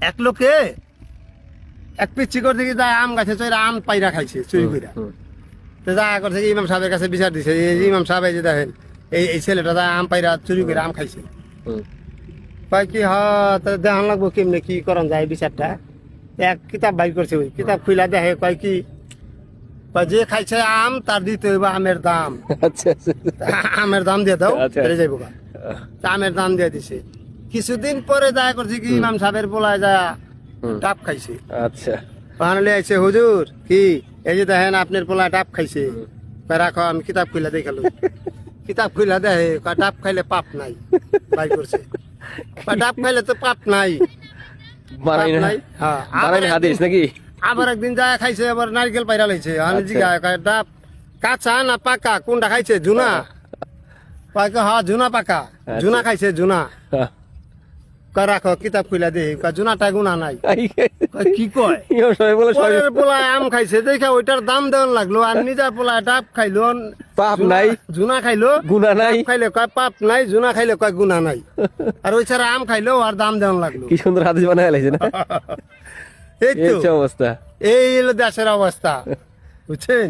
এক লোকে এক পিচ্ছি করতে গিয়ে যায় আম গাছে চড়ে আম পাইরা খাইছে চুরি করে। তো যা করছে কি ইমাম সাহেবের কাছে বিচার দিছে, এই যে ইমাম সাহেব এই যে দেখেন এই ছেলেটা যায় আম পাইরা চুরি করে আম খাইছে। কয় কি দেখান লাগবো কেমনে কি করন যায় বিচারটা। এক কিতাব বাইর করছে, ওই কিতাব খুইলা দেখে কয় কি যে খাইছে আম তার দিতে হইব আমের দাম। আচ্ছা আমের দাম দিয়ে দাও আচ্ছা। বেড়ে যাইব। আমের দাম দিয়ে দিছে। কিছুদিন পরে যা করছে কি ইমাম সাহেবের পোলায় যা ডাব খাইছে। আচ্ছা ওখানে আইছে হুজুর কি এই যে দেখেন আপনার পোলায় ডাব খাইছে। রাখো আমি কিতাব খুইলা দেখালো। কিতাব খুইলা দেখে ডাব খাইলে পাপ নাই। বাই করছে ডাব খাইলে তো পাপ নাই। বানাই পাপ না নাই। হ্যাঁ বানাই হাদিস নাকি? আবার একদিন যা খাইছে আবার নারকেল পাইরা লাইছে। আমি জিজ্ঞাসা কয় ডাব কাঁচা না পাকা কোনটা খাইছে? জুনা। কয় হ্যাঁ জুনা পাকা। জুনা খাইছে জুনা। কয় রাখো কিতাব খুইলা দে জুনাটা গুনা নাই। কয় কি কয়? সবাই বলে সবাই পরের পোলায় আম খাইছে দেখে ওইটার দাম দেওয়ান লাগলো, আর নিজের পোলায় ডাব খাইলো পাপ নাই জুনা খাইলো গুনাহ নাই। ডাব খাইলে কয় পাপ নাই, জুনা খাইলে কয় গুনা নাই। আর ওই ছাড়া আম খাইলো আর দাম দেওয়ান লাগলো। কি সুন্দর হাদিস বানায় লাইছে না? এই এই তো অবস্থা। এই হলো দেশের অবস্থা, বুঝছেন?